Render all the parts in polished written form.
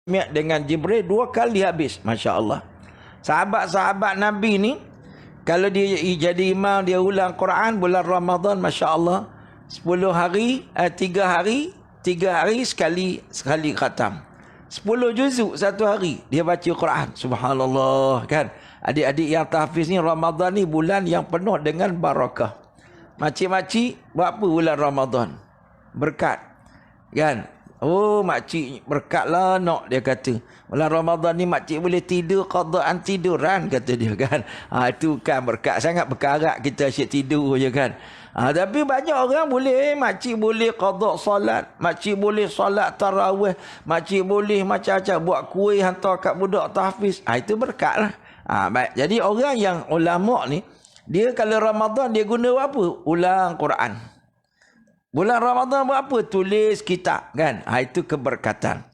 dengan Jibril 2 kali habis. Masya Allah. Sahabat-sahabat Nabi ni, kalau dia jadi imam, dia ulang Quran bulan Ramadan, Masya Allah, 10 hari, 3 hari sekali khatam. 10 juzuk satu hari dia baca Quran. Subhanallah, kan. Adik-adik yang tahfiz ni, Ramadan ni bulan yang penuh dengan barakah. Makcik-makcik buat apa bulan Ramadan? Berkat, kan. Oh, makcik berkatlah nak, dia kata. Bulan Ramadan ni makcik boleh tidur qadaan tiduran, kata dia, kan. Itu kan berkat sangat, berkarat kita asyik tidur je, kan. Tapi banyak orang boleh, makcik boleh qada solat, makcik boleh solat tarawih, makcik boleh macam-macam, buat kuih hantar kat budak tahfiz. Itu berkat lah. Baik. Jadi orang yang ulama ni, dia kalau Ramadan dia guna apa? Ulang Quran. Bulan Ramadan buat apa? Tulis kitab, kan. Itu keberkatan.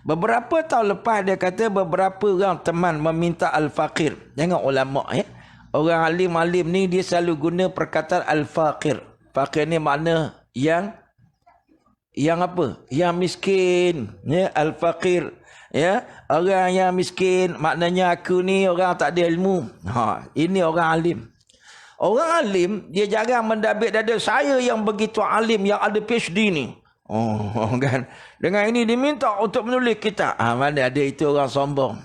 Beberapa tahun lepas dia kata beberapa orang teman meminta al-faqir. Jangan ulama, ya. Orang alim-alim ni dia selalu guna perkataan al-faqir. Faqir ni makna yang apa? Yang miskin, ya, al-faqir. Ya, orang yang miskin maknanya aku ni orang tak ada ilmu. Ini orang alim. Orang alim, dia jarang mendabik dada saya yang begitu alim, yang ada PhD ni. Kan. Dengan ini diminta untuk menulis kitab. Mana ada itu orang sombong.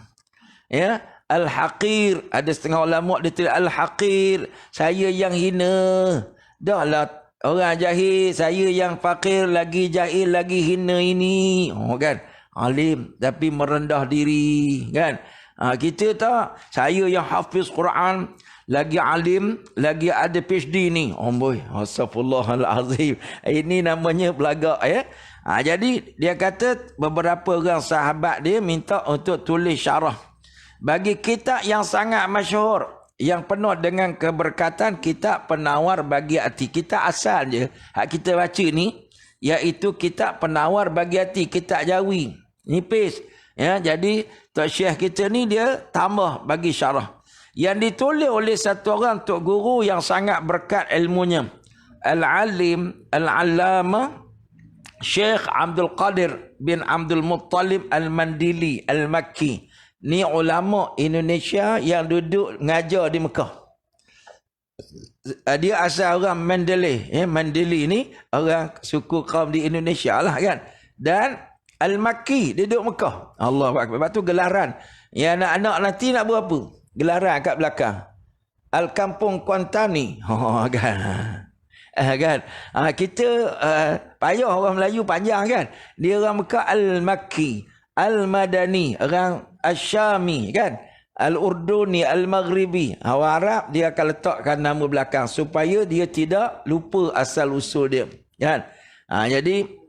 Ya, al-haqir. Ada setengah ulama dia tulis al-haqir. Saya yang hina. Dah lah orang jahil, saya yang fakir, lagi jahil, lagi hina ini. Kan. Alim tapi merendah diri, kan. Kita tak, saya yang hafiz Quran, lagi alim, lagi ada PhD ni. Boy, astagfirullahalazim. Ini namanya belagak, ya. Jadi dia kata beberapa orang sahabat dia minta untuk tulis syarah bagi kitab yang sangat masyhur, yang penuh dengan keberkatan, kitab penawar bagi hati. Kitab asal je hak kita baca ni, iaitu kitab penawar bagi hati, kitab Jawi. Nipis, ya. Jadi Tok Syekh kita ni dia tambah bagi syarah yang ditulis oleh satu orang tok guru yang sangat berkat ilmunya, Al-Alim Al-Allamah Syekh Abdul Qadir bin Abdul Muttalib Al-Mandili Al-Makki. Ni ulama Indonesia yang duduk ngajar di Mekah. Dia asal orang Mandalay, ya. Mandalay ni orang suku kaum di Indonesia lah, kan. Dan Al-Makki duduk Mekah. Allahu Akbar. Lepas tu gelaran. Ya, anak-anak nanti nak buat apa? Gelaran kat belakang. Al-Kampung Kuantani. Kan. Kan. Kita payah orang Melayu panjang, kan. Dia orang Mekah Al-Makki, Al-Madani, orang Asyami, kan. Al-Urduni, Al-Maghribi. Orang Arab dia akan letakkan nama belakang supaya dia tidak lupa asal usul dia, kan. Jadi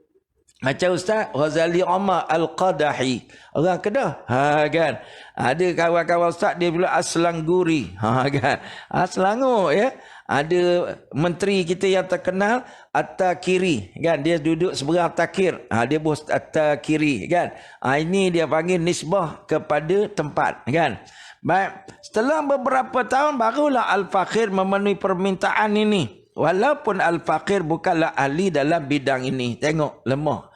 macam Ustaz Ghazali Omar Al-Qadahi, orang Kedah, kan. Ada kawan-kawan Ustaz dia bilang Aslangguri, kan. Selangor, ya. Ada menteri kita yang terkenal At-Takiri, kan. Dia duduk seberang Takir, dia bos At-Takiri, kan. Ini dia panggil nisbah kepada tempat, kan. Baik, setelah beberapa tahun barulah Al-Faqir memenuhi permintaan ini. Walaupun Al-Faqir bukanlah ahli dalam bidang ini. Tengok, lemah.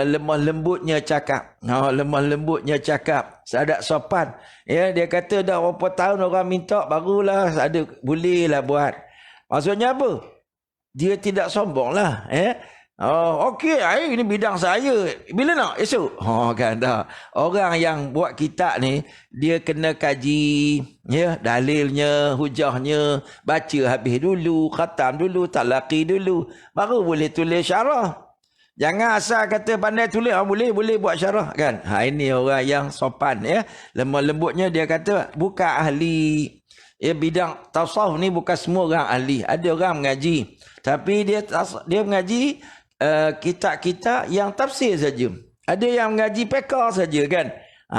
Lemah lembutnya cakap. Lemah lembutnya cakap. Sadak sopan. Ya, dia kata dah berapa tahun orang minta, barulah ada, bolehlah buat. Maksudnya apa? Dia tidak sombong lah. Okey, ini bidang saya. Bila nak? Esok. Kan dah. Orang yang buat kitab ni, dia kena kaji, ya, dalilnya, hujahnya, baca habis dulu, khatam dulu, talaqi dulu, baru boleh tulis syarah. Jangan asal kata pandai tulis, boleh buat syarah, kan. Ini orang yang sopan, ya. Lemah lembutnya dia kata bukan ahli. Ya, bidang tasawuf ni bukan semua orang ahli. Ada orang mengaji, tapi dia mengaji kitab-kitab yang tafsir saja. Ada yang mengaji fiqh saja, kan.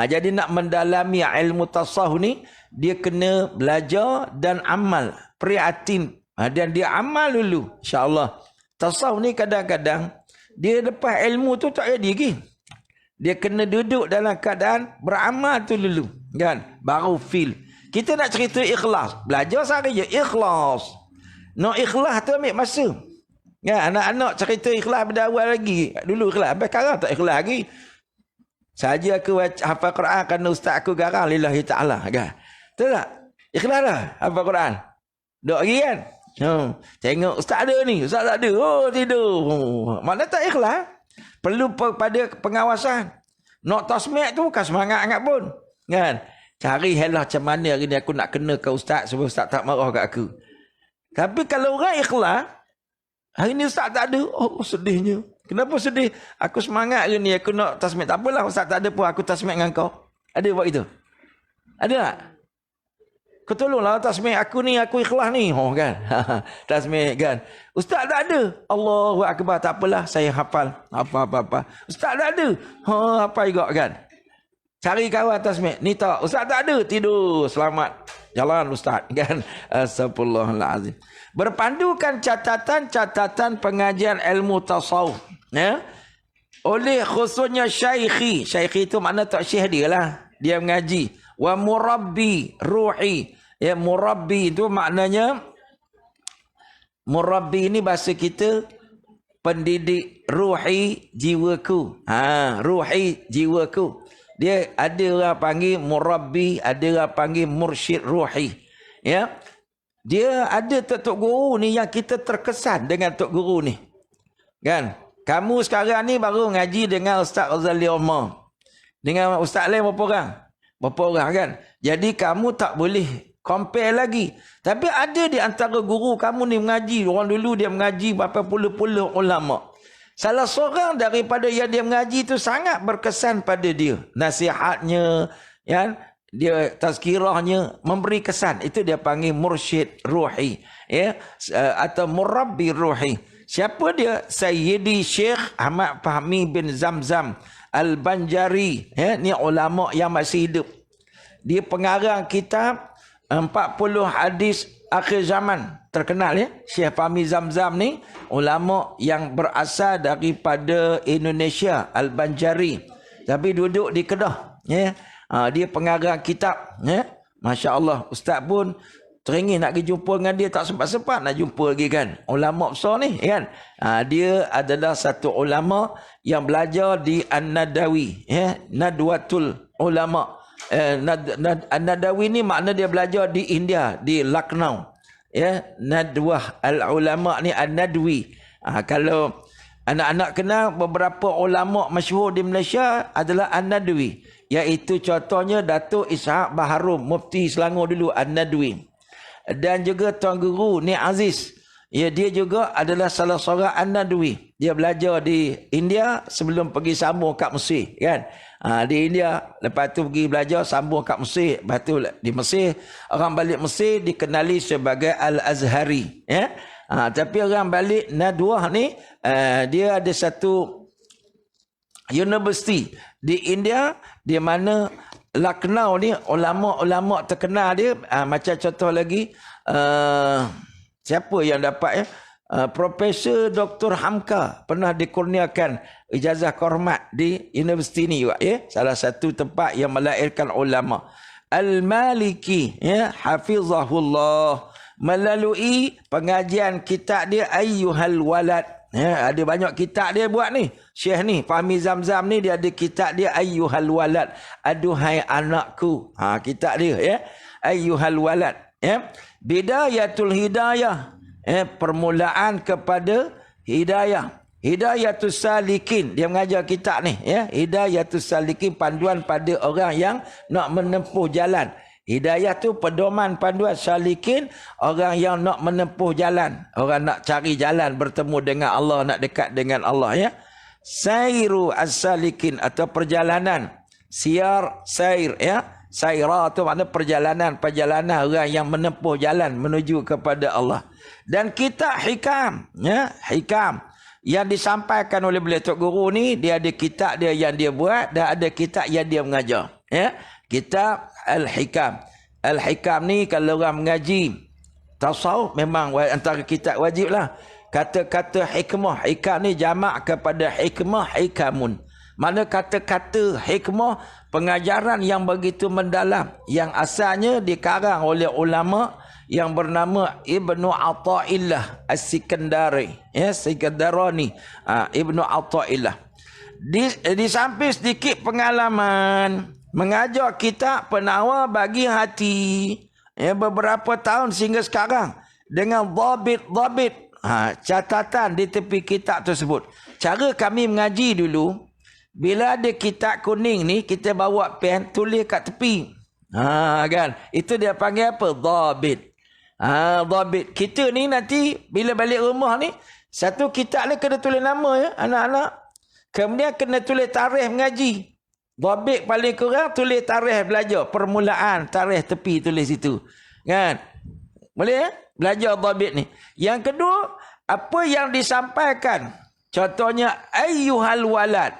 Jadi nak mendalami ilmu tasawuf ni, dia kena belajar dan amal, prihatin. Dan dia amal dulu, insya-Allah. Tasawuf ni kadang-kadang dia lepas ilmu tu tak jadi lagi. Dia kena duduk dalam keadaan beramal tu dulu, kan. Baru feel. Kita nak cerita ikhlas, belajar sahaja ikhlas. Nak ikhlas tu ambil masa. Ya, anak-anak cerita ikhlas pada awal lagi. Dulu ikhlas, sampai sekarang tak ikhlas lagi. Saja aku hafal Quran kerana ustaz aku garang lillahi ta'ala kan. Betul tak? Ikhlas dah hafal Quran. Dok lagi kan? Tengok ustaz ada ni, ustaz tak ada. Oh tidur. Mana tak ikhlas? Perlu pada pengawasan. Nak tasmik tu bukan semangat sangat pun. Kan? Cari helah macam mana hari ni aku nak kena ke ustaz supaya ustaz tak marah kat aku. Tapi kalau orang ikhlas, hari ni ustaz tak ada. Oh sedihnya. Kenapa sedih? Aku semangat hari ni aku nak tasmik. Tak apalah ustaz tak ada pun aku tasmik dengan kau. Ada buat itu? Ada tak? Kau tolonglah tasmik aku ni, aku ikhlas ni. Oh kan? Tasmik kan? Ustaz tak ada. Allahu Akbar. Tak apalah saya hafal. Apa-apa. Ustaz tak ada. Apa juga kan? Cari kawan tasmik. Ni tak. Ustaz tak ada. Tidur. Selamat. Jalan ustaz. Kan? Astagfirullahaladzim. Berpandukan catatan-catatan pengajian ilmu tasawuf. Ya? Oleh khususnya syaikhi. Syaikhi itu makna tak syekh dia lah. Dia mengaji. Wa murabbi ruhi. Ya, murabbi itu maknanya, murabbi ini bahasa kita pendidik ruhi jiwaku. Ruhi jiwaku. Dia ada orang panggil murabbi, ada orang panggil mursyid ruhi. Ya. Dia ada tok guru ni yang kita terkesan dengan tok guru ni. Kan? Kamu sekarang ni baru ngaji dengan Ustaz Ghazali Omar. Dengan Ustaz lain berapa orang? Berapa orang kan? Jadi kamu tak boleh compare lagi. Tapi ada di antara guru kamu ni mengaji. Orang dulu dia mengaji berapa puluh-puluh ulama. Salah seorang daripada yang dia mengaji itu sangat berkesan pada dia. Nasihatnya, ya, dia tazkirahnya memberi kesan. Itu dia panggil mursyid ruhi, ya, atau murabbi ruhi. Siapa dia? Sayyidi Syekh Ahmad Fahmi bin Zamzam Al-Banjari. Ya, ni ulama yang masih hidup. Dia pengarang kitab 40 hadis akhir zaman. Terkenal ya. Syekh Fahmi Zamzam ni ulama yang berasal daripada Indonesia, Al-Banjari. Tapi duduk di Kedah. Ya. Dia pengarang kitab. Ya. Masya Allah. Ustaz pun teringin nak pergi jumpa dengan dia. Tak sempat-sempat nak jumpa lagi kan. Ulama besar ni kan. Dia adalah satu ulama yang belajar di An-Nadawi. Ya. Nadwatul Ulama. An-Nadawi ni makna dia belajar di India. Di Lucknow. Ya, Nadwah al-ulama ni An-Nadwi. Kalau anak-anak kenal beberapa ulama masyhur di Malaysia adalah An-Nadwi, iaitu contohnya Datuk Ishaq Baharum, Mufti Selangor dulu, An-Nadwi. Dan juga Tuan Guru Ni Aziz, ya, dia juga adalah salah seorang An-Nadwi. Dia belajar di India sebelum pergi sambung kat Mesir kan. Di India, lepas tu pergi belajar sambung kat Mesir. Lepas tu di Mesir, orang balik Mesir dikenali sebagai Al-Azhari. Ya? Tapi orang balik Nadwah ni, dia ada satu universiti di India, di mana Lucknow ni ulama-ulama terkenal dia. Macam contoh lagi, siapa yang dapat ya? Profesor Dr. Hamka pernah dikurniakan ijazah kehormat di universiti ni juga ya. Salah satu tempat yang melahirkan ulama. Al-Maliki ya, hafizahullah, melalui pengajian kitab dia Ayyuhal Walad. Ya, ada banyak kitab dia buat ni. Syekh ni, Fahmi Zamzam ni, dia ada kitab dia Ayyuhal Walad. Aduhai anakku. Kitab dia ya. Ayyuhal Walad ya. Bidayatul Hidayah. Permulaan kepada hidayah. Hidayatus salikin. Dia mengajar kitab ni. Ya. Hidayatus salikin. Panduan pada orang yang nak menempuh jalan. Hidayah tu pedoman panduan. Salikin. Orang yang nak menempuh jalan. Orang nak cari jalan. Bertemu dengan Allah. Nak dekat dengan Allah. Ya. Sairu as-salikin. Atau perjalanan. Siar, sair. Ya. Saira tu makna perjalanan orang yang menempuh jalan menuju kepada Allah. Dan kitab hikam, ya, hikam yang disampaikan oleh beliau Tok Guru ni, dia ada kitab dia yang dia buat dan ada kitab yang dia mengajar, ya. Kitab Al-Hikam. Al-Hikam ni kalau orang mengaji tasawuf memang antara kitab wajib lah. Kata-kata hikmah, hikam ni jamak kepada hikmah, hikamun. Mana kata-kata hikmah, pengajaran yang begitu mendalam, yang asalnya dikarang oleh ulama yang bernama Ibnu Athaillah As-Sikandari, ya, Sikandarani, Ibnu Athaillah. Di samping sedikit pengalaman mengajar kita penawar bagi hati beberapa tahun sehingga sekarang dengan dhabit catatan di tepi kitab tersebut. Cara kami mengaji dulu, bila ada kitab kuning ni, kita bawa pen tulis kat tepi. Kan, itu dia panggil apa? Dhabit. Dhabit. Kita ni nanti bila balik rumah ni, satu kitab ni kena tulis nama ya anak-anak. Kemudian kena tulis tarikh mengaji. Dhabit paling kurang tulis tarikh belajar, permulaan tarikh tepi tulis situ. Kan? Boleh ya? Belajar dhabit ni. Yang kedua, apa yang disampaikan. Contohnya ayyuhal walad.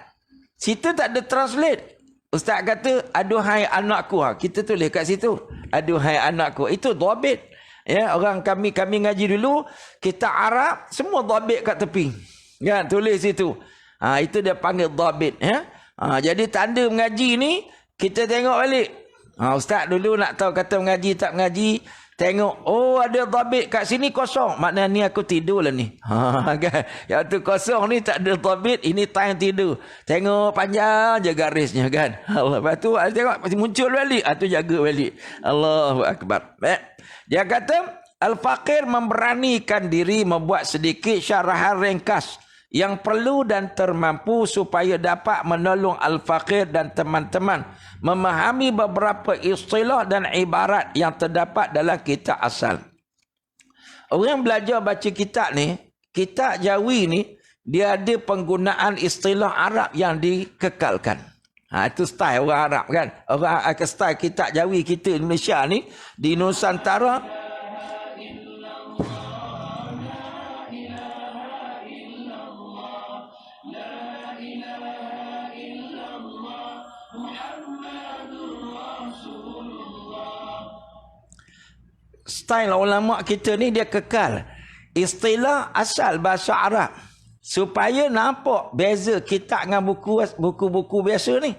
Situ tak ada translate. Ustaz kata aduhai anakku. Kita tulis kat situ aduhai anakku. Itu dhabit. Ya, orang kami ngaji dulu, kita Arab semua dhabit kat tepi. Kan, tulis situ. Itu dia panggil dhabit ya. Jadi tanda mengaji ni kita tengok balik. Ustaz dulu nak tahu kata mengaji tak mengaji, tengok, oh ada dhabit kat sini kosong. Maknanya ni aku tidur lah ni. Kan? Yang tu kosong ni tak ada dhabit, ini time tidur. Tengok panjang je garisnya kan. Allah. Lepas tu tengok muncul balik, tu jaga balik. Allahu Akbar. Dia kata, Al-Faqir memberanikan diri membuat sedikit syarahan ringkas yang perlu dan termampu supaya dapat menolong Al-Faqir dan teman-teman memahami beberapa istilah dan ibarat yang terdapat dalam kitab asal. Orang belajar baca kitab ni, kitab Jawi ni, dia ada penggunaan istilah Arab yang dikekalkan. Itu style orang Arab kan. Orang style kitab Jawi kita Indonesia ni, di Nusantara, style ulama kita ni dia kekal istilah asal bahasa Arab supaya nampak beza kitab dengan buku-buku biasa ni.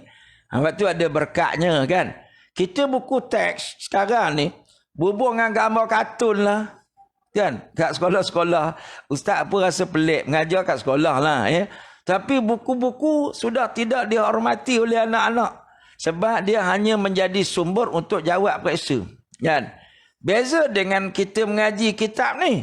Sebab tu ada berkatnya kan. Kita buku teks sekarang ni berhubung dengan gambar kartun lah kan. Kat sekolah-sekolah ustaz pun rasa pelik mengajar kat sekolah lah ya. Tapi buku-buku sudah tidak dihormati oleh anak-anak sebab dia hanya menjadi sumber untuk jawab periksa kan. Beza dengan kita mengaji kitab ni.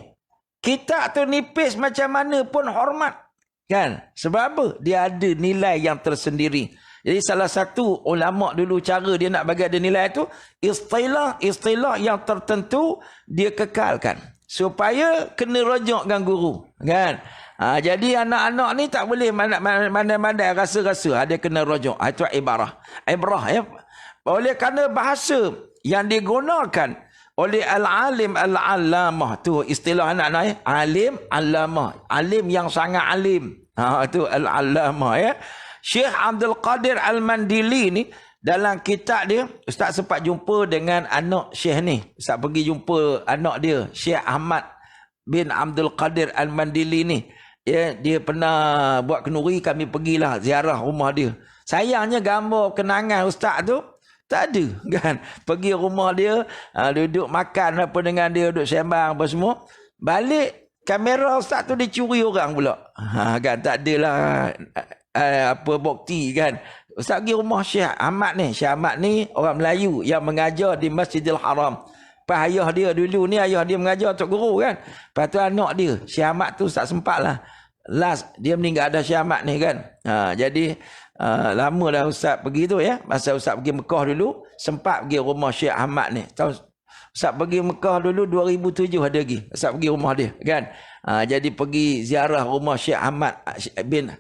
Kitab tu nipis macam mana pun hormat. Kan? Sebab apa? Dia ada nilai yang tersendiri. Jadi salah satu ulama dulu cara dia nak bagi ada nilai tu, istilah yang tertentu dia kekalkan. Supaya kena rujuk dengan guru. Kan? Jadi anak-anak ni tak boleh mandai-mandai rasa-rasa. Dia kena rujuk. Itu ibarah. Ya. Oleh kerana bahasa yang digunakan oleh al-alim al-allamah, tu istilah anak-anak ya. Alim allamah, alim yang sangat alim. Itu al-allamah ya. Syekh Abdul Qadir Al-Mandili ni dalam kitab dia, ustaz sempat jumpa dengan anak Syekh ni. Ustaz pergi jumpa anak dia, Syekh Ahmad bin Abdul Qadir Al-Mandili ni. Ya, dia pernah buat kenduri, kami pergilah ziarah rumah dia. Sayangnya gambar kenangan ustaz tu tak ada kan. Pergi rumah dia, duduk makan apa dengan dia, duduk sembang apa semua. Balik kamera ustaz tu dicuri orang pula. Kan tak adalah apa bukti kan. Ustaz pergi rumah Syekh Ahmad ni. Syekh Ahmad ni orang Melayu yang mengajar di Masjidil Haram. Pas ayah dia dulu ni, ayah dia mengajar untuk guru kan. Lepas tu anak dia, Syekh Ahmad tu tak sempat lah. Last dia meninggal ada Syekh Ahmad ni kan. Jadi lama dah ustaz pergi tu ya. Masa ustaz pergi Mekah dulu, sempat pergi rumah Syekh Ahmad ni. Tahu ustaz pergi Mekah dulu 2007 ada lagi. Ustaz pergi rumah dia kan. Jadi pergi ziarah rumah Syekh Ahmad bin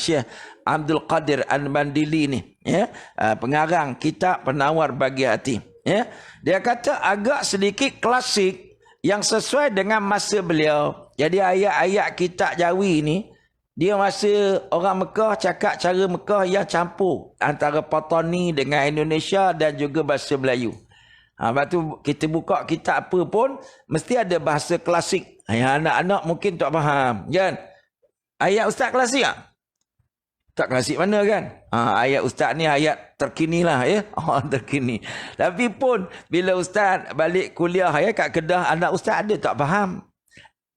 Syekh Abdul Qadir Al-Mandili ni ya. Pengarang kitab Penawar Bagi Hati ya. Dia kata agak sedikit klasik yang sesuai dengan masa beliau. Jadi ayat-ayat kitab Jawi ni, dia masa orang Mekah cakap cara Mekah yang campur antara Patani dengan Indonesia dan juga bahasa Melayu. Lepas tu kita buka kitab apa pun mesti ada bahasa klasik. Yang anak-anak mungkin tak faham kan. Ayat ustaz klasik tak? Tak klasik mana kan? Ayat ustaz ni ayat terkini lah ya. Terkini. Tapi pun bila ustaz balik kuliah ya kat Kedah, anak ustaz ada tak faham.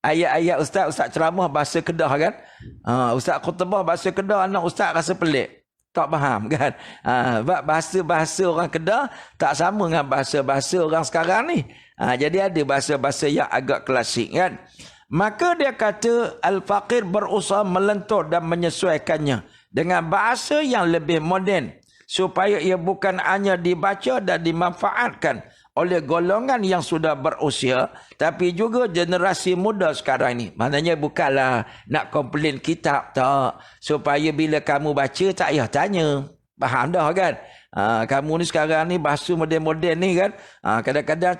ayat-ayat ustaz ceramah bahasa Kedah kan. Ustaz khutbah bahasa Kedah, anak ustaz rasa pelik. Tak faham kan. Bahasa-bahasa orang Kedah tak sama dengan bahasa-bahasa orang sekarang ni. Jadi ada bahasa-bahasa yang agak klasik kan. Maka dia kata al-faqir berusaha melentur dan menyesuaikannya dengan bahasa yang lebih moden supaya ia bukan hanya dibaca dan dimanfaatkan oleh golongan yang sudah berusia, tapi juga generasi muda sekarang ni. Maknanya bukanlah nak komplain kitab tak, supaya bila kamu baca tak payah tanya. Faham dah kan? Kamu ni sekarang ni bahasa moden-moden ni kan, kadang-kadang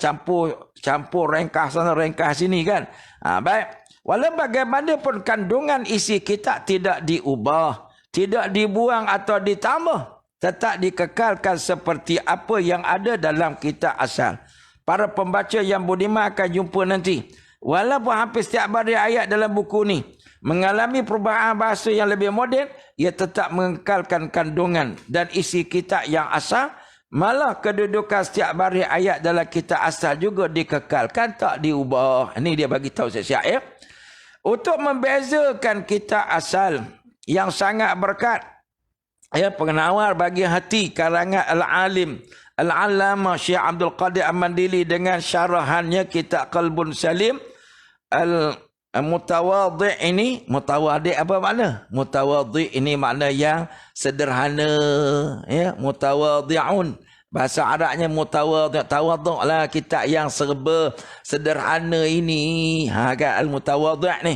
campur ringkas sana ringkas sini kan. Baik, walau bagaimanapun kandungan isi kitab tidak diubah, tidak dibuang atau ditambah, tetap dikekalkan seperti apa yang ada dalam kitab asal. Para pembaca yang budiman akan jumpa nanti, walaupun hampir setiap baris ayat dalam buku ni mengalami perubahan bahasa yang lebih moden, ia tetap mengekalkan kandungan dan isi kitab yang asal. Malah kedudukan setiap baris ayat dalam kitab asal juga dikekalkan, tak diubah. Ini dia bagi tahu siap-siap ya. Untuk membezakan kitab asal yang sangat berkat, ya, penawar bagi hati karangan al-alim al-allama Syekh Abdul Qadir Al-Mandili dengan syarahannya kitab Qalbun Salim. Mutawadhi ini, mutawadhi apa makna? Mutawadhi ini makna yang sederhana, ya, mutawadhi'un. Bahasa Arabnya mutawadhi', tawadhu' lah, kitab yang serba sederhana ini. Kan al-mutawadhi' ni.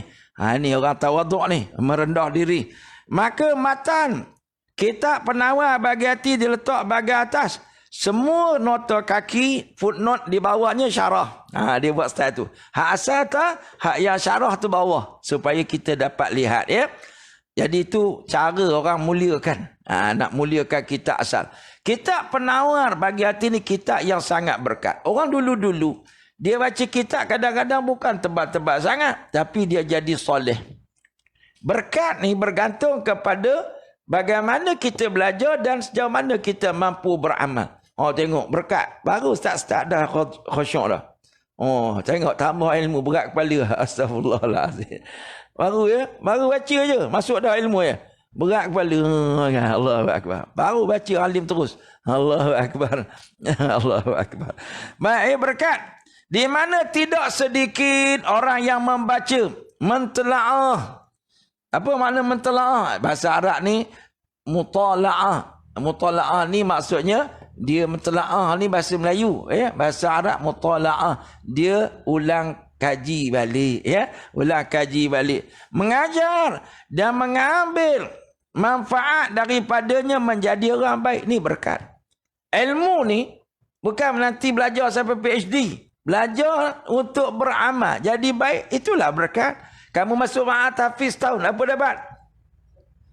Ni orang tawadhu' ni, merendah diri. Maka matan kitab penawar bagi hati diletak bagi atas. Semua nota kaki, footnote di bawahnya syarah. Dia buat style tu. Hak asal tak, hak yang syarah tu bawah. Supaya kita dapat lihat ya. Jadi itu cara orang muliakan. Nak muliakan kitab asal. Kitab penawar bagi hati ni kitab yang sangat berkat. Orang dulu-dulu, dia baca kitab kadang-kadang bukan tebal-tebal sangat. Tapi dia jadi soleh. Berkat ni bergantung kepada bagaimana kita belajar dan sejauh mana kita mampu beramal. Tengok berkat. Baru start dah khusyuk dah. Tengok tambah ilmu berat kepala. Astagfirullahaladzim. Baru ya. Baru baca je. Masuk dah ilmu ya. Berat kepala. Allahu Akbar. Baru baca alim terus. Allahu Akbar. Allahu Akbar. Baik berkat. Di mana tidak sedikit orang yang membaca. Mentelaah. Apa makna mentelaah? Bahasa Arab ni mutala'ah. Mutala'ah ni maksudnya dia mentelaah ni bahasa Melayu ya. Bahasa Arab mutala'ah. Dia ulang kaji balik ya. Ulang kaji balik. Mengajar dan mengambil manfaat daripadanya menjadi orang baik. Ni berkat. Ilmu ni bukan nanti belajar sampai PhD. Belajar untuk beramal. Jadi baik, itulah berkat. Kamu masuk ma'at hafiz tahun, apa dapat?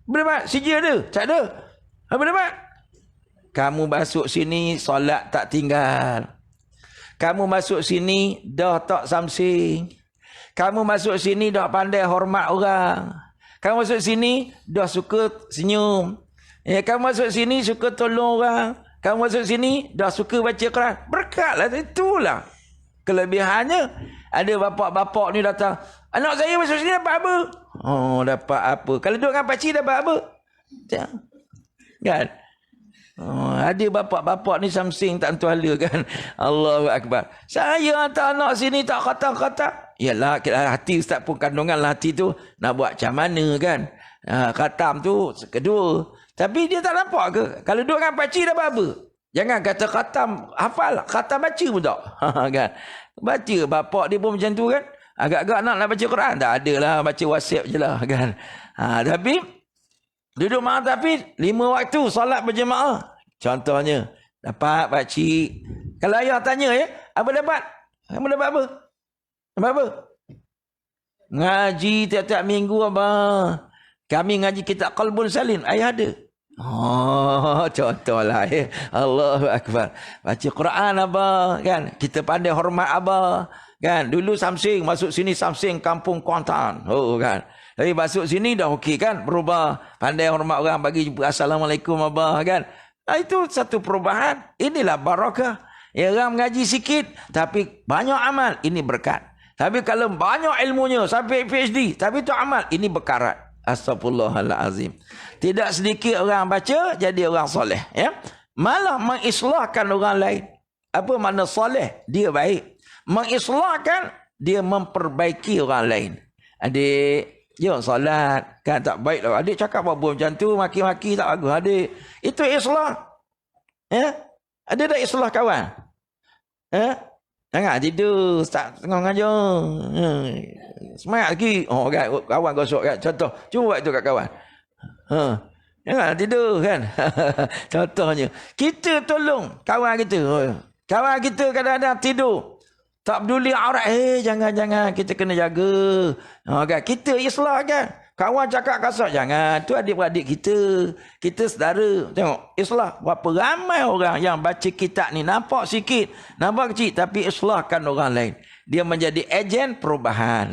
Apa dapat? Sijil ada? Tak ada. Apa dapat? Kamu masuk sini, solat tak tinggal. Kamu masuk sini, dah tak samsing. Kamu masuk sini, dah pandai hormat orang. Kamu masuk sini, dah suka senyum. Kamu masuk sini, suka tolong orang. Kamu masuk sini, dah suka baca Quran. Berkatlah, itulah kelebihannya. Ada bapak-bapak ni datang, anak saya masuk sini dapat apa? Dapat apa? Kalau duduk dengan pakcik dapat apa? Kan? Ada bapak-bapak ni samsing tak tentu hala kan. Allahu Akbar. Saya hantar anak sini tak khatam-khatam. Yalah, hati ustaz pun kandungan hati tu nak buat macam mana kan. Khatam tu kedua. Tapi dia tak nampak ke? Kalau duduk dengan pakcik dapat apa? Jangan kata khatam hafal, khatam baca pun tak. Kan? Baca bapak dia pun macam tu kan. Agak-agak nak baca Quran. Tak ada lah, baca WhatsApp je lah kan. Tapi duduk maaf tapi 5 waktu solat berjemaah. Contohnya, dapat pakcik. Kalau ayah tanya ya, apa dapat? Kamu dapat apa? Dapat apa? Ngaji tiap-tiap minggu abang. Kami ngaji kitab Qalbun Salim. Ayah ada. Contohlah ya. Allahu Akbar. Baca Quran abang kan. Kita pandai hormat abang kan. Dulu samsing, masuk sini samsing kampung Kuantan. Kan. Tapi masuk sini dah okey kan, berubah. Pandai hormat orang, bagi jumpa assalamualaikum abah kan. Itu satu perubahan. Inilah barakah. Orang mengaji sikit tapi banyak amal. Ini berkat. Tapi kalau banyak ilmunya sampai PhD, tapi tu amal, ini berkarat. Astagfirullahalazim. Tidak sedikit orang baca jadi orang soleh, ya. Malah mengislahkan orang lain. Apa makna soleh? Dia baik. Mengislahkan, dia memperbaiki orang lain. Adik, jom solat. Kan tak baik lah. Adik cakap apa macam tu, maki-maki tak bagus. Adik, itu islah. Ya? Ada tak islah kawan? Ya? Jangan tidur, start tengah ngajar. Semangat lagi. Oh, kan, kawan gosok kan. Contoh, cuba buat tu kat kawan. Jangan tidur kan. Contohnya, kita tolong kawan kita. Kawan kita kadang-kadang tidur. Tak peduli aurat. Jangan. Kita kena jaga. Kan? Kita islah kan. Kawan cakap kasar. Jangan. Tu adik-beradik kita. Kita saudara. Tengok. Islah. Berapa ramai orang yang baca kitab ni. Nampak sikit. Nampak kecil. Tapi islahkan orang lain. Dia menjadi ejen perubahan.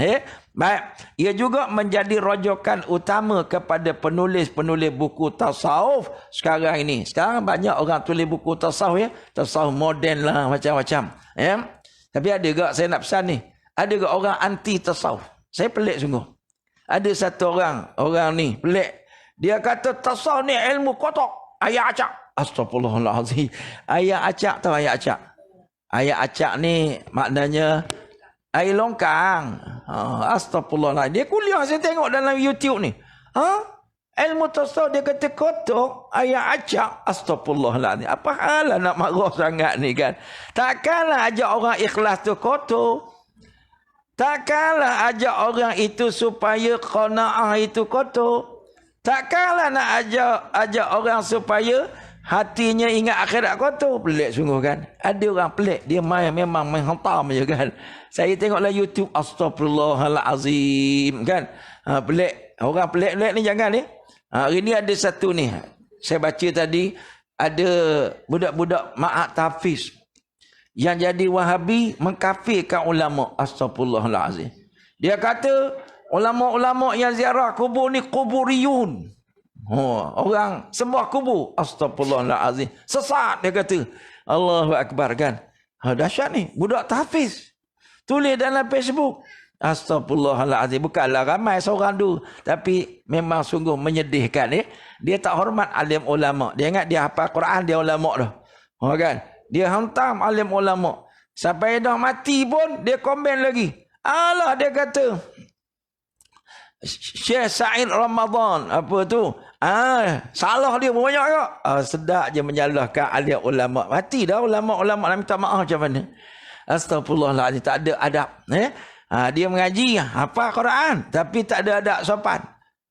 Baik. Ia juga menjadi rojokan utama kepada penulis-penulis buku tasawuf sekarang ini. Sekarang banyak orang tulis buku tasawuf, ya. Tasawuf moden lah. Macam-macam. Ya. Tapi ada juga saya nak pesan ni. Ada juga orang anti tasawuf. Saya pelik sungguh. Ada satu orang ni pelik. Dia kata tasawuf ni ilmu kotor. Ayat acak. Astagfirullahaladzim. Ayat acak tahu ayat acak? Ayat acak ni maknanya air longkang. Astagfirullahaladzim. Dia kuliah saya tengok dalam YouTube ni. Ilmu tasawuf dia kata kotor, ayat acak. Astagfirullahaladzim. Apa hal nak marah sangat ni kan? Takkanlah ajak orang ikhlas tu kotor. Takkanlah ajak orang itu supaya qanaah itu kotor. Takkanlah nak ajak orang supaya hatinya ingat akhirat kotor. Pelik sungguh kan? Ada orang pelik. Dia memang menghentam je kan? Saya tengoklah YouTube. Astagfirullahalazim kan? Pelik. Orang pelik-pelik ni jangan ni. Hari ni ada satu ni. Saya baca tadi. Ada budak-budak Ma'at Tafiz. Yang jadi Wahabi mengkafirkan ulama. Astagfirullahalazim. Dia kata ulama-ulama yang ziarah kubur ni kuburiyun. Orang sembah kubur. Astagfirullahalazim. Sesat dia kata. Allahu Akbar kan. Dahsyat ni. Budak Tafiz. Tulis dalam Facebook. Astagfirullahalazim. Bukanlah ramai seorang tu. Tapi memang sungguh menyedihkan. Dia tak hormat alim ulama. Dia ingat dia hafal Quran, dia ulama dah. Kan? Dia hantam alim ulama. Sampai dah mati pun, dia komen lagi. Allah, dia kata. Syekh Sa'id Ramadan. Apa tu? Salah dia banyak tak? Sedap je menyalahkan alim ulama. Mati dah ulama-ulama nak minta maaf macam mana? Astagfirullahaladzim. Tak ada adab. Dia mengaji, hafal Quran. Tapi tak ada adab sopan.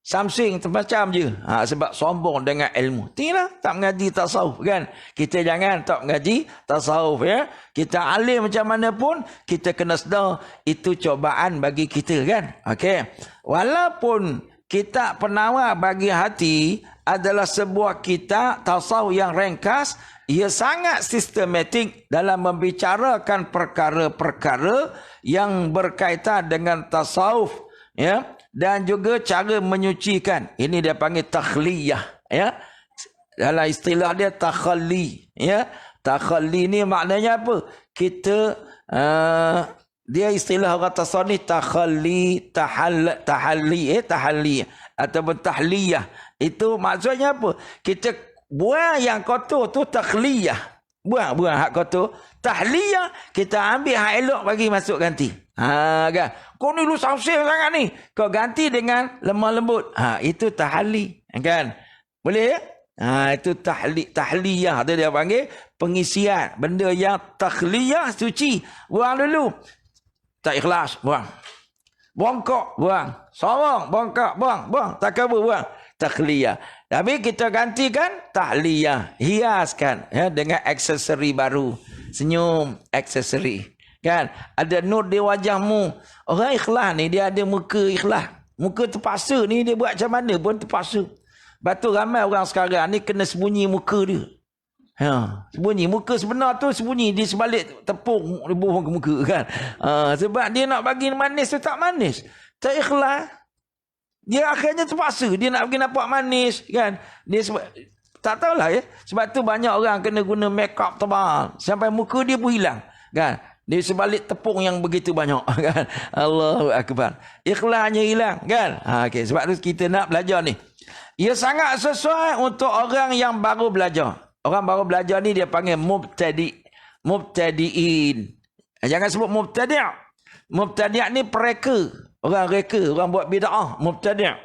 Samsing macam je. Sebab sombong dengan ilmu. Tidak, tak mengaji tasawuf kan. Kita jangan tak mengaji tasawuf ya. Kita alim macam mana pun, kita kena sedar itu cobaan bagi kita kan. Okey. Walaupun kitab penawar bagi hati adalah sebuah kitab tasawuf yang ringkas, ia sangat sistematik dalam membicarakan perkara-perkara yang berkaitan dengan tasawuf ya. Dan juga cara menyucikan. Ini dia panggil takhliyah. Ya? Dalam istilah dia takhalli. Ya? Takhalli ni maknanya apa? Kita, dia istilah orang tasawuf ni takhalli, tahalli. Ataupun tahliyah. Itu maksudnya apa? Kita buang yang kotor tu takhliyah. Buang hak kotor. Tahliyah, kita ambil hak elok bagi masuk ganti. Kan? Kau ni lu samsir sangat ni. Kau ganti dengan lemah lembut. Itu tahalli. Kan? Boleh ya? Itu tahliyah. Itu dia panggil pengisian. Benda yang takhliyah suci. Buang dulu. Tak ikhlas. Buang. Bongkok. Buang. Sorong. Bongkok. Buang. Takabur. Buang. Takhliyah. Tapi kita gantikan tahliyah. Hiaskan. Ya, dengan aksesori baru. Senyum. Aksesori. Kan? Ada nur di wajahmu. Orang ikhlas ni, dia ada muka ikhlas. Muka terpaksa ni, dia buat macam mana pun terpaksa. Lepas tu ramai orang sekarang ni kena sembunyi muka dia. Sembunyi. Muka sebenar tu sembunyi di sebalik tepung, di bawah muka kan. Sebab dia nak bagi manis tu tak manis. Tak ikhlas. Dia akhirnya terpaksa. Dia nak bagi nampak manis kan. Dia sebab, tak tahulah ya. Sebab tu banyak orang kena guna make up tebal. Sampai muka dia pun hilang. Kan. Di sebalik tepung yang begitu banyak kan. Allahu akbar. Ikhlasnya hilang kan. Okey, sebab tu kita nak belajar ni. Ia sangat sesuai untuk orang yang baru belajar. Orang baru belajar ni dia panggil mubtadi'in. Jangan sebut mubtadi'. Mubtadi' ni pereka. Orang reka, orang buat bid'ah, mubtadi'.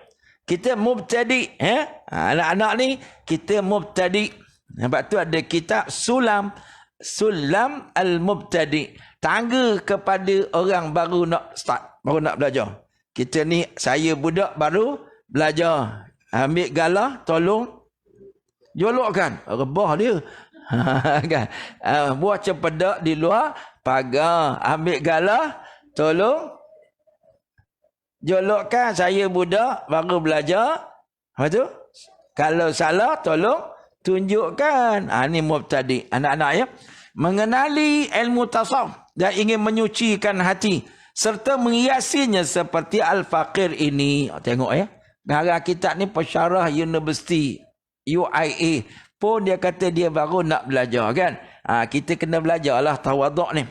Kita mubtadi', anak-anak ni kita mubtadi'. Sebab tu ada kitab Sulam al-Mubtadi'. Tangga kepada orang baru nak start, baru nak belajar. Kita ni, saya budak baru belajar. Ambil galah, tolong jolokkan. Rebah dia. Kan? Buah cempedak di luar pagar. Ambil galah, tolong jolokkan. Saya budak baru belajar. Lepas tu, kalau salah, tolong tunjukkan. Ini mubtadi'. Anak-anak ya. Mengenali ilmu tasawuf dan ingin menyucikan hati serta menghiasinya seperti Al-Faqir ini. Tengok ya. Garang kitab ni pensyarah universiti UIA pun dia kata dia baru nak belajar kan. Kita kena belajarlah tawaduk ni.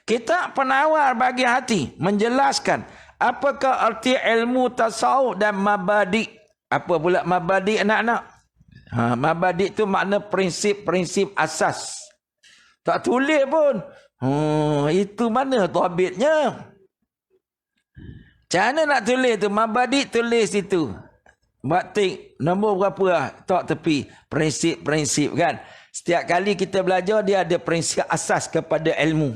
Kitab penawar bagi hati menjelaskan apakah arti ilmu tasawuf dan mabadi'. Apa pula mabadi' anak-anak? Mabadi' tu makna prinsip-prinsip asas. Tak tulis pun. Itu mana tabitnya? Macam mana nak tulis tu? Mabadi' tulis itu. Batik, nombor berapa lah? Tak tepi. Prinsip-prinsip kan. Setiap kali kita belajar, dia ada prinsip asas kepada ilmu.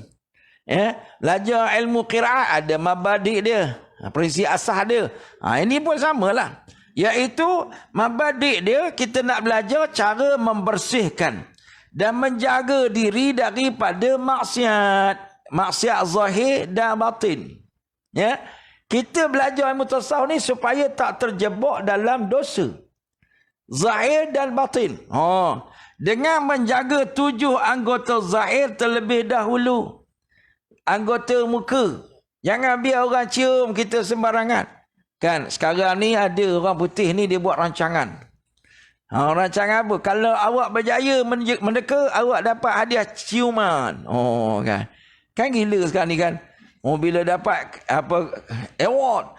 Belajar ilmu qiraat, ada mabadi' dia. Prinsip asas dia. Ini pun samalah. Iaitu, mabadi' dia, kita nak belajar cara membersihkan dan menjaga diri daripada maksiat. Maksiat zahir dan batin. Ya. Kita belajar ilmu tasawuf ni supaya tak terjebak dalam dosa. Zahir dan batin. Dengan menjaga 7 anggota zahir terlebih dahulu. Anggota muka. Jangan biar orang cium kita sembarangan. Kan, sekarang ni ada orang putih ni dia buat rancangan. Rancangan apa? Kalau awak berjaya mendeka, awak dapat hadiah ciuman. Kan. Kan gila sekarang ni kan. Bila dapat apa award,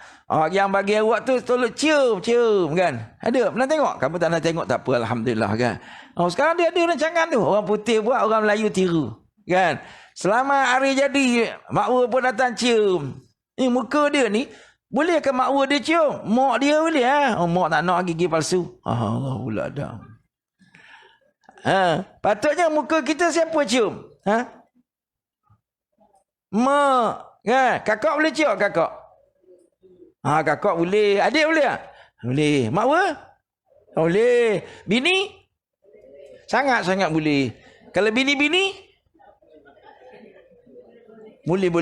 yang bagi award tu tolong cium kan. Ada pernah tengok? Kamu tak nak tengok tak apa, alhamdulillah kan. Sekarang dia ada rancangan tu. Orang putih buat, orang Melayu tiru. Kan. Selamat hari jadi, makwa pun datang cium. Muka dia ni boleh ke makwa dia cium? Mak dia boleh mak tak nak gigi palsu. Allah pula dah. Patutnya muka kita siapa cium? Mak. Kakak boleh cium kakak? Kakak boleh. Adik boleh tak? Boleh. Makwa? Boleh. Bini? Sangat-sangat boleh. Kalau bini-bini? Boleh.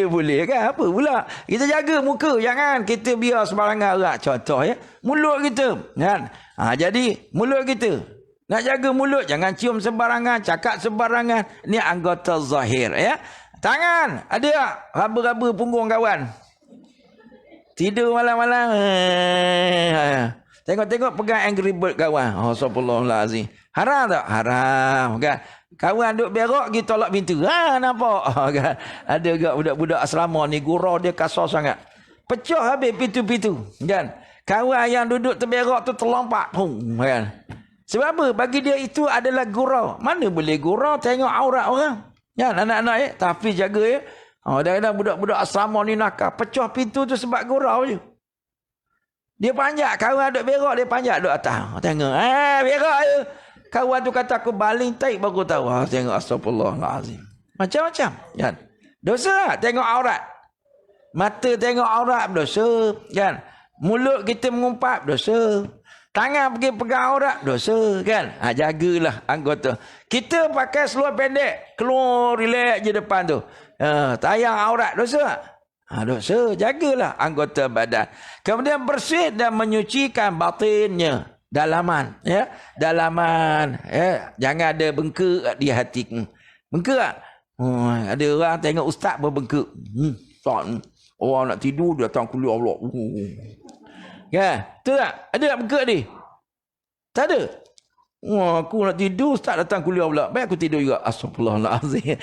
Boleh kan? Apa pula? Kita jaga muka. Jangan kita biar sembarangan orang. Contoh ya. Mulut kita. Kan? Jadi mulut kita. Nak jaga mulut. Jangan cium sembarangan. Cakap sembarangan. Ini anggota zahir ya. Tangan. Ada tak? Raba-raba punggung kawan. Tidur malam-malam. Tengok-tengok pegang Angry Bird kawan. Astagfirullahalazim. Haram tak? Haram. Kan? Kawan duk berak pergi tolak pintu. Nampak? Kan? Ada juga budak-budak asrama ni gurau dia kasar sangat. Pecah habis pintu-pintu. Kan? Kawan yang duduk terberak tu terlompak. Kan? Sebab apa? Bagi dia itu adalah gurau. Mana boleh gurau tengok aurat orang. Ya, anak-anak ya. Tapi jaga ya. Kadang-kadang budak-budak asrama ni nakal. Pecah pintu tu sebab gurau je. Dia panjat. Kawan duk berak dia panjat duk atas. Tengok. Berak je. Kawan tu kata aku baling taik baru tahu. Tengok astagfirullahalazim. Macam-macam. Kan? Dosa tengok aurat. Mata tengok aurat dosa. Kan? Mulut kita mengumpat dosa. Tangan pergi pegang aurat dosa. Kan? Jagalah anggota. Kita pakai seluar pendek. Keluar relax je depan tu. Tayang aurat dosa. Dosa. Jagalah anggota badan. Kemudian bersih dan menyucikan batinnya. Dalaman ya, dalaman ya, jangan ada bengkak di hati. Bengkak tak? Ada orang tengok ustaz berbengkak. Orang nak tidur dia datang kuliah Allah. Ya, tu tak? Ada tak bengkak ni? Tak ada. Wah, aku nak tidur, ustaz datang kuliah pula. Baik aku tidur juga. Astagfirullahalazim.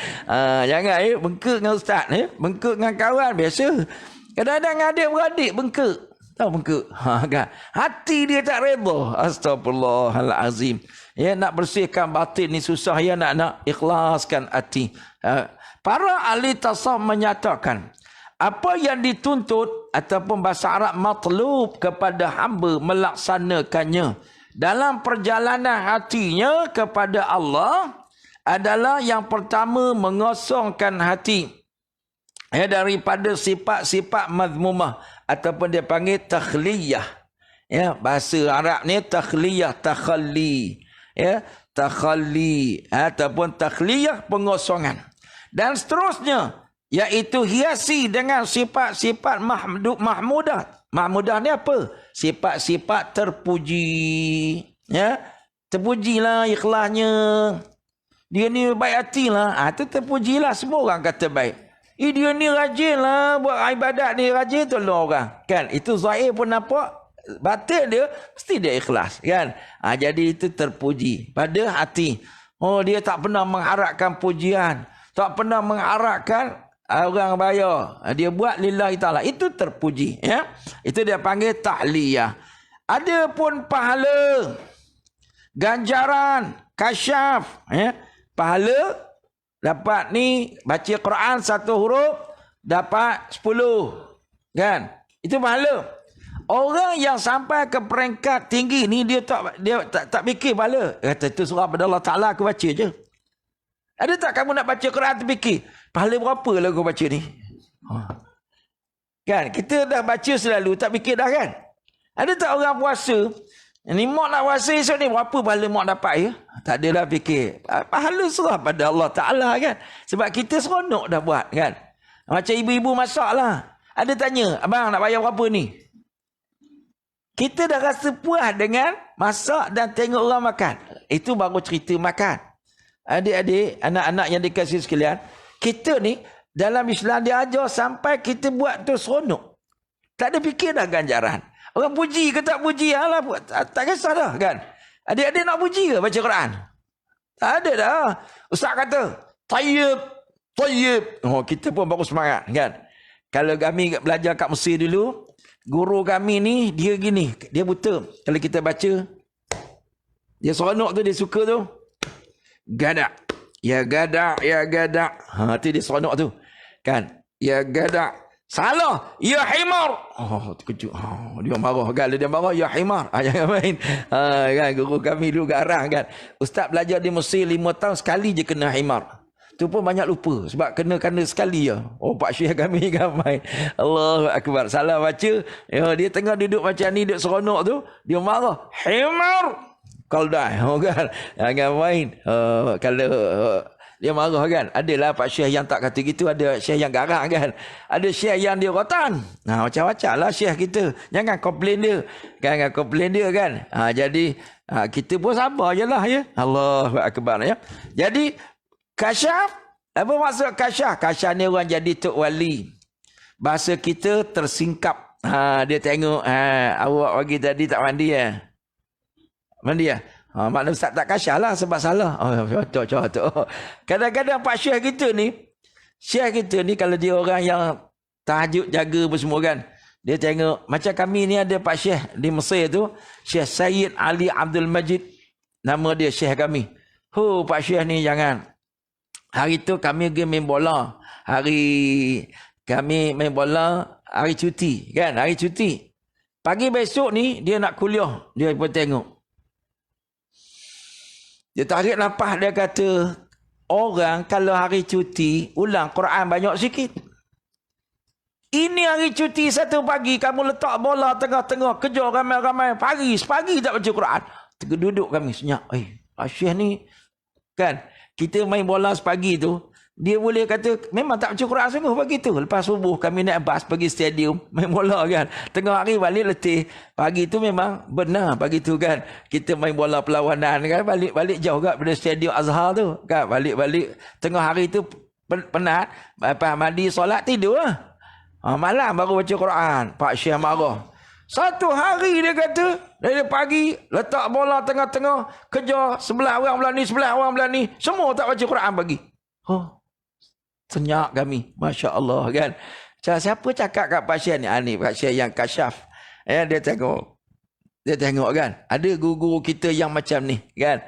Jangan bengkak dengan ustaz, bengkak dengan kawan biasa. Kadang-kadang adik-beradik bengkak. Tahu bengkak? Kan? Hati dia tak redha. Astagfirullahalazim. Ya, nak bersihkan batin ni susah, ya, nak ikhlaskan hati. Para ahli tasawuf menyatakan apa yang dituntut ataupun bahasa Arab matlub kepada hamba melaksanakannya dalam perjalanan hatinya kepada Allah adalah yang pertama mengosongkan hati daripada sifat-sifat mazmumah ataupun dia panggil takhliyah. Ya, bahasa Arab ni takhliyah, takhalli. Ya, takhalli ataupun takhliyah, pengosongan. Dan seterusnya iaitu hiasi dengan sifat-sifat mahmudah. Mahmudah ni apa? Sifat-sifat terpuji. Ya, terpujilah ikhlasnya. Dia ni baik hatilah. Itu terpujilah, semua orang kata baik. Dia ni rajinlah buat ibadat ni, rajin tolong orang. Kan? Itu zahir pun nampak. Batin dia mesti dia ikhlas, kan? Jadi itu terpuji pada hati. Oh, dia tak pernah mengharapkan pujian, tak pernah mengharapkan orang bayar. Dia buat lillahi ta'ala, itu terpuji, ya. Itu dia panggil tahliyah. Ada pun pahala, ganjaran, kasyaf, ya. Pahala dapat ni baca Quran 1 huruf dapat 10, kan? Itu pahala. Orang yang sampai ke peringkat tinggi ni dia tak fikir pahala. Kata itu surah pada Allah Ta'ala aku baca je. Ada tak kamu nak baca Quran terfikir pahala berapa lah aku baca ni? Kan kita dah baca selalu tak fikir dah, kan? Ada tak orang puasa ni mak nak puasa esok ni berapa pahala mak dapat ya? Tak adalah fikir. Pahala surah pada Allah Ta'ala, kan? Sebab kita seronok dah buat, kan? Macam ibu-ibu masak lah. Ada tanya, abang nak bayar berapa ni? Kita dah rasa puas dengan masak dan tengok orang makan. Itu baru cerita makan. Adik-adik, anak-anak yang dikasih sekalian, kita ni dalam Islam dia ajar sampai kita buat tu seronok. Tak ada fikir dah ganjaran. Orang puji ke tak puji, alah, tak kisah dah, kan? Adik-adik nak puji ke baca Quran? Tak ada dah. Ustaz kata, tayyib, tayyib. Oh, kita pun baru semangat, kan? Kalau kami belajar kat Mesir dulu, guru kami ni, dia gini. Dia buta. Kalau kita baca, dia seronok tu, dia suka tu. Gadak. Ya gadak, ya gadak. Tu dia seronok tu. Kan? Ya gadak. Salah. Ya himar. Oh, terkejut. Dia marah. Kan? Dia marah, ya himar. Jangan main. Kan? Guru kami dulu garang, kan? Ustaz belajar di Mesir 5 tahun, sekali je kena himar. Tu pun banyak lupa. Sebab kena sekali je. Oh, Pak Syekh kami kan main. Allahu Akbar. Salah baca. Ya, dia tengah duduk macam ni, duduk seronok tu. Dia marah. Himar. Kalau dah. Oh, kan. Jangan main. Kalau dia marah, kan. Adalah Pak Syekh yang tak kata gitu. Ada Syekh yang garang, kan. Ada Syekh yang dia rotan. Macam-macam lah Syekh kita. Jangan komplain dia. Jangan komplain dia, kan. Jadi, kita pun sabar je lah, ya. Allahu Akbar, ya. Jadi, kasyaf, apa maksud kasyaf? Kasyaf ni orang jadi tok wali. Bahasa kita tersingkap. Dia tengok, awak pagi tadi tak mandi ya? Mandi ya? Maknanya Ustaz tak kasyaf lah sebab salah. Contoh. Kadang-kadang Pak Syekh kita ni kalau dia orang yang tahajud jaga apa semua, kan? Dia tengok, macam kami ni ada Pak Syekh di Mesir tu, Syekh Sayyid Ali Abdul Majid. Nama dia Syekh kami. Pak Syekh ni jangan. Hari tu kami pergi main bola. Kami main bola hari cuti, kan? Hari cuti. Pagi besok ni dia nak kuliah. Dia pun tengok. Dia tarik nafas, dia kata, orang kalau hari cuti ulang Quran banyak sikit. Ini hari cuti 1 pagi kamu letak bola tengah-tengah, kejar ramai-ramai. Sepagi tak baca Quran. Duduk kami senyap. Syekh ni, kan? Kita main bola sepagi tu, dia boleh kata, memang tak baca Quran sungguh pagi tu. Lepas subuh, kami naik bas pergi stadium, main bola, kan. Tengah hari balik letih. Pagi tu memang benar, pagi tu, kan. Kita main bola perlawanan, kan. Balik jauh kat dari stadium Azhar tu, kan. Balik. Tengah hari tu penat. Lepas mandi, solat, tidur lah. Malam baru baca Quran. Pak Syekh marah. Satu hari dia kata, dari pagi, letak bola tengah-tengah, kejar sebelah orang belah ni, sebelah orang belah ni. Semua tak baca Quran pagi. Oh, senyak kami. Masya Allah kan. Siapa cakap kat pasien ni? Ni pasien yang kasyaf. Dia tengok. Dia tengok kan. Ada guru-guru kita yang macam ni kan.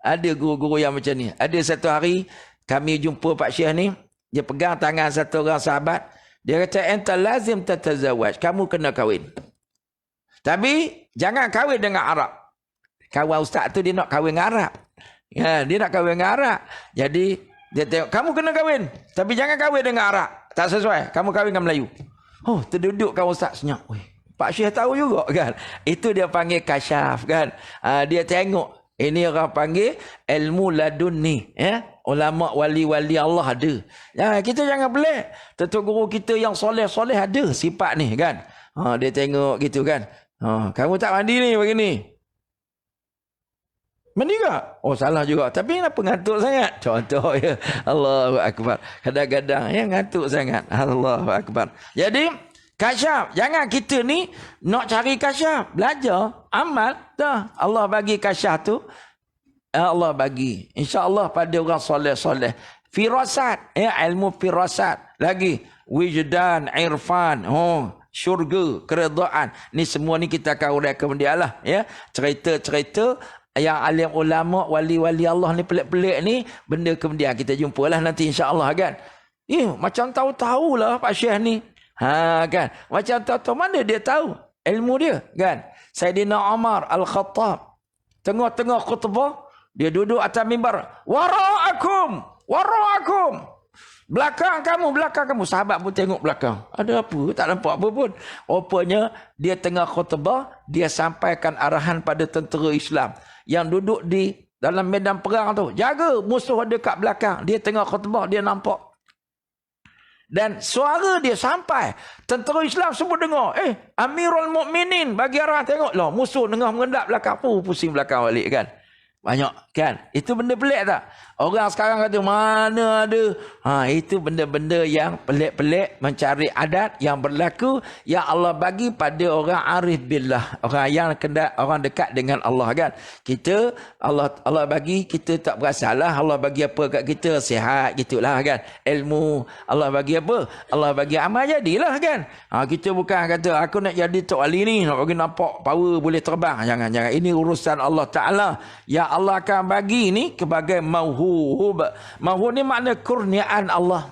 Ada guru-guru yang macam ni. Ada satu hari, kami jumpa Pak Syekh ni. Dia pegang tangan satu orang sahabat. Dia kata, enta lazim tatazawaj. Kamu kena kahwin. Tapi jangan kahwin dengan Arab. Kawan ustaz tu dia nak kahwin dengan Arab. Ya, dia nak kahwin dengan Arab. Jadi dia tengok, kamu kena kahwin. Tapi jangan kahwin dengan Arab. Tak sesuai. Kamu kahwin dengan Melayu. Oh, terduduk kawan ustaz senyap. Pak Syekh tahu juga kan. Itu dia panggil kasyaf kan. Dia tengok. Ini orang panggil ilmu laduni. Ya? Ulama wali-wali Allah ada. Ya, kita jangan pelik. Tentu guru kita yang soleh-soleh ada sifat ni kan. Dia tengok gitu kan. Kamu tak mandi ni begini. Mandi tak? Oh, salah juga. Tapi kenapa ngantuk sangat? Contoh ya. Allahu Akbar. Kadang-kadang ya ngantuk sangat. Allahu Akbar. Jadi, kasyaf. Jangan kita ni nak cari kasyaf. Belajar. Amal. Dah. Allah bagi kasyaf tu. Allah bagi. InsyaAllah pada orang soleh-soleh. Firasat. Ya, ilmu firasat. Lagi. Wijdan, irfan. Syurga, keredaan. Ni semua ni kita akan uraikan dia lah. Ya. Cerita-cerita yang alim ulama, wali-wali Allah ni pelik-pelik ni, benda kemudian kita jumpalah nanti insya-Allah kan. Macam tahu-tahulah Pak Syekh ni. Kan. Macam tahu-tahu mana dia tahu ilmu dia kan. Sayyidina Umar Al-Khattab tengah-tengah khutbah, dia duduk atas mimbar. Wara'akum, wara'akum. Belakang kamu. Sahabat pun tengok belakang. Ada apa? Tak nampak apa pun. Rupanya dia tengah khutbah, dia sampaikan arahan pada tentera Islam yang duduk di dalam medan perang tu. Jaga musuh ada kat belakang. Dia tengah khutbah, dia nampak. Dan suara dia sampai. Tentera Islam semua dengar. Amirul Mukminin bagi arahan, tengoklah musuh tengah mengendap belakang. Pusing belakang balik kan. Banyak kan. Itu benda pelik tak? Orang sekarang kata mana ada. Itu benda-benda yang pelik-pelik. Mencari adat yang berlaku. Yang Allah bagi pada orang arif billah. Orang yang orang dekat dengan Allah kan. Kita, Allah bagi kita tak berasalah. Allah bagi apa kat kita? Sihat gitulah kan. Ilmu. Allah bagi apa? Allah bagi amal jadilah kan. Kita bukan kata aku nak jadi tok wali ni. Nak bagi nampak power boleh terbang. Jangan. Ini urusan Allah Ta'ala. Yang Allah akan bagi ni sebagai mauhub. Mauhub ni makna kurniaan Allah.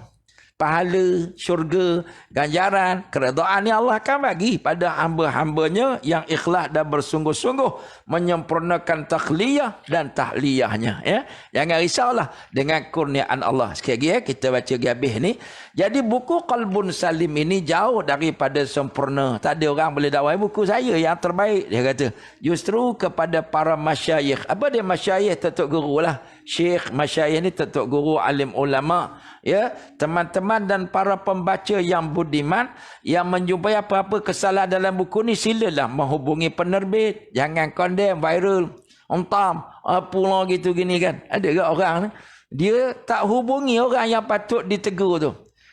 Pahala, syurga, ganjaran, keredaan ni Allah akan bagi pada hamba-hambanya yang ikhlas dan bersungguh-sungguh menyempurnakan takhliyah dan tahliyahnya. Ya? Jangan risaulah dengan kurniaan Allah. Sekali lagi kita baca habis ni. Jadi buku Qalbun Salim ini jauh daripada sempurna. Tak ada orang boleh dakwah buku saya yang terbaik. Dia kata justru kepada para masyayikh. Apa dia masyayikh? Datuk guru lah. Syekh masyayikh ni datuk guru alim ulama. Ya, teman-teman dan para pembaca yang budiman yang menjumpai apa-apa kesalahan dalam buku ni, silalah menghubungi penerbit. Jangan condemn viral. Ontam apa lah gitu gini kan. Ada ke orang ni? Dia tak hubungi orang yang patut ditegur tu.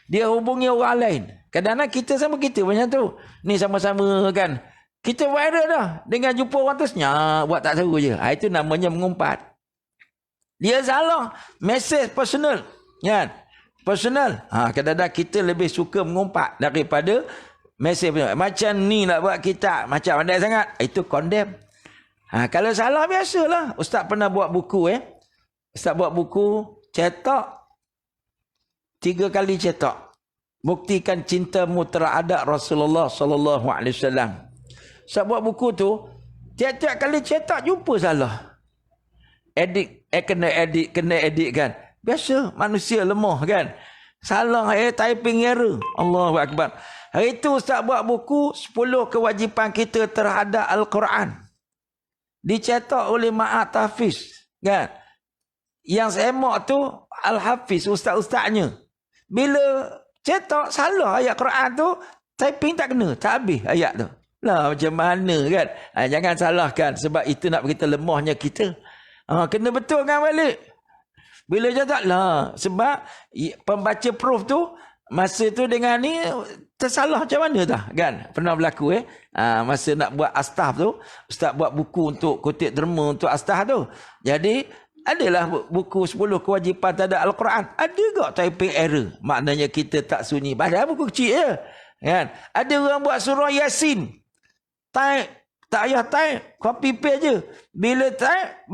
Dia hubungi orang lain. Kadang-kadang kita sama kita macam tu. Ni sama-sama kan. Kita viral dah. Dengan jumpa orang tu senyap. Buat tak tahu je. Itu namanya mengumpat. Dia salah. Mesej personal. Kan? Personal. Kadang-kadang kita lebih suka mengumpat daripada mesej personal. Macam ni nak buat kitab. Macam pandai sangat. Itu condemn. Kalau salah biasalah. Ustaz pernah buat buku. Ustaz buat buku. Cetak. 3 kali cetak. Buktikan cintamu terhadap Rasulullah sallallahu alaihi wasallam. Ustaz buat buku tu. Tiap-tiap kali cetak jumpa salah. Kena edit kan. Biasa manusia lemah kan. Salah typing error. Allahu Akbar. Hari itu Ustaz buat buku 10 kewajipan kita terhadap Al-Quran. Dicetak oleh Ma'at Hafiz. Kan? Yang semak tu Al-Hafiz, ustaz-ustaznya. Bila cetak salah ayat Quran tu, typing tak kena. Tak habis ayat tu. Lah macam mana kan. Jangan salahkan. Sebab itu nak berita lemahnya kita. Kena betulkan balik. Bila je tak lah. Sebab pembaca proof tu, masa tu dengan ni, tersalah macam mana dah kan? Pernah berlaku masa nak buat astaf tu, ustaz buat buku untuk kutip derma untuk astaf tu. Jadi adalah buku 10 kewajipan tanda Al-Quran. Ada tak typing error? Maknanya kita tak sunyi. Padahal buku kecil je. Kan? Ada orang buat surah Yasin. Type, tak payah type, copy paste je. Bila type,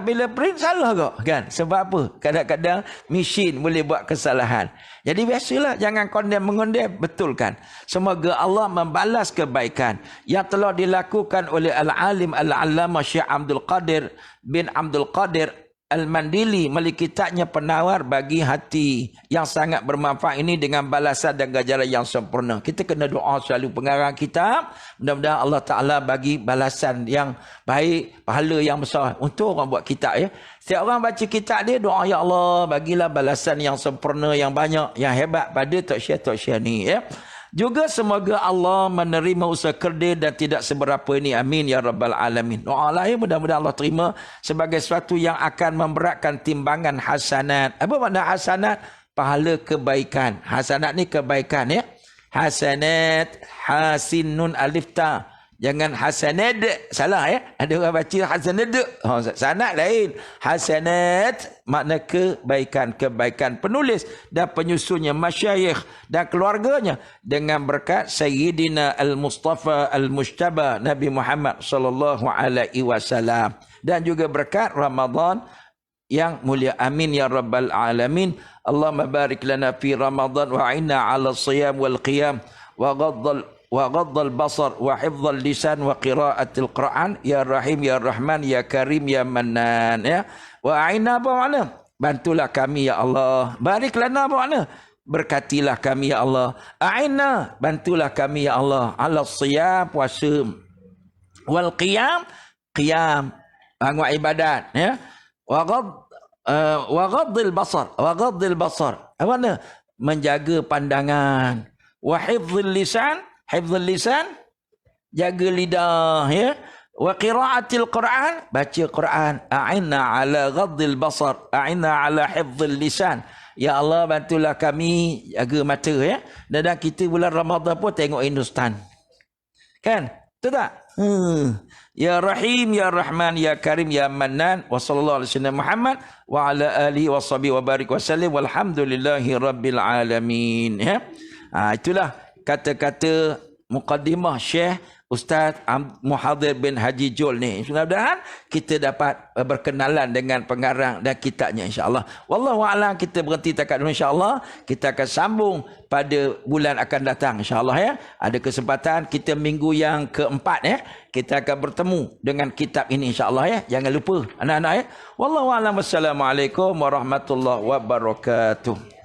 bila print salah kok. Kan? Sebab apa? Kadang-kadang mesin boleh buat kesalahan. Jadi biasalah, jangan mengondem, betulkan. Semoga Allah membalas kebaikan yang telah dilakukan oleh Al-Alim Al-Allamah Syekh Abdul Qadir bin Abdul Qadir Al-Mandili melalui kitabnya Penawar Bagi Hati yang sangat bermanfaat ini dengan balasan dan ganjaran yang sempurna. Kita kena doa selalu pengarang kitab. Mudah-mudahan Allah Ta'ala bagi balasan yang baik, pahala yang besar untuk orang buat kitab ya. Setiap orang baca kitab dia, doa ya Allah, bagilah balasan yang sempurna, yang banyak, yang hebat pada Tok Syekh ni ya. Juga semoga Allah menerima usaha kerdil dan tidak seberapa ini. Amin ya rabbal alamin. Doa lah ya, mudah-mudahan Allah terima sebagai sesuatu yang akan memberatkan timbangan hasanat. Apa makna hasanat? Pahala kebaikan. Hasanat ni kebaikan ya. Hasanat, hasin nun alif ta. Jangan hasanad, salah ya. Ada orang baca hasanad. Sanad lain. Hasanat makna kebaikan. Kebaikan penulis dan penyusunnya, masyayikh dan keluarganya dengan berkat Sayyidina Al-Mustafa Al-Mujtaba Nabi Muhammad sallallahu alaihi wasallam dan juga berkat Ramadan yang mulia. Amin ya rabbal alamin. Allahumma barik lana fi Ramadan wa a'inna 'ala siyam wal qiyam wa ghaddal basar wa hifdzal lisan wa qiraatil Quran ya Rahim ya Rahman ya Karim ya Mannan ya. Wa a'inna apa makna? Bantulah kami ya Allah. Barik lana apa makna? Berkatilah kami ya Allah. A'inna, bantulah kami ya Allah. 'Ala siyam, puasa. Wal qiyam, qiyam, bangun ibadat ya. Wa ghaddil basar, wa ghaddil basar. Apa makna? Menjaga pandangan. Wa hifdzil lisan, hifdzul lisan, jaga lidah ya. Wa qiraatil Quran, baca Quran. A'inna ala ghaddil basar, a'inna ala hifdzil lisan. Ya Allah, bantulah kami jaga mata ya. Dan kita bulan Ramadan pun tengok Hindustan. Kan? Betul tak? Ya Rahim ya Rahman ya Karim ya Mannan wa sallallahu alaihi wasallam Muhammad wa ala alihi wa sahbihi wa barik wa sallim walhamdulillahi rabbil alamin ya. Itulah kata-kata muqaddimah Syekh Ustaz Muhadhir bin Haji Jul ni. Mudah-mudahan kita dapat berkenalan dengan pengarang dan kitabnya insya-Allah. Wallahu a'lam, kita berhenti takat dulu insya-Allah. Kita akan sambung pada bulan akan datang insya-Allah ya. Ada kesempatan kita minggu yang keempat ya. Kita akan bertemu dengan kitab ini insya-Allah ya. Jangan lupa anak-anak ya. Wallahu a'lam. Wassalamualaikum warahmatullahi wabarakatuh.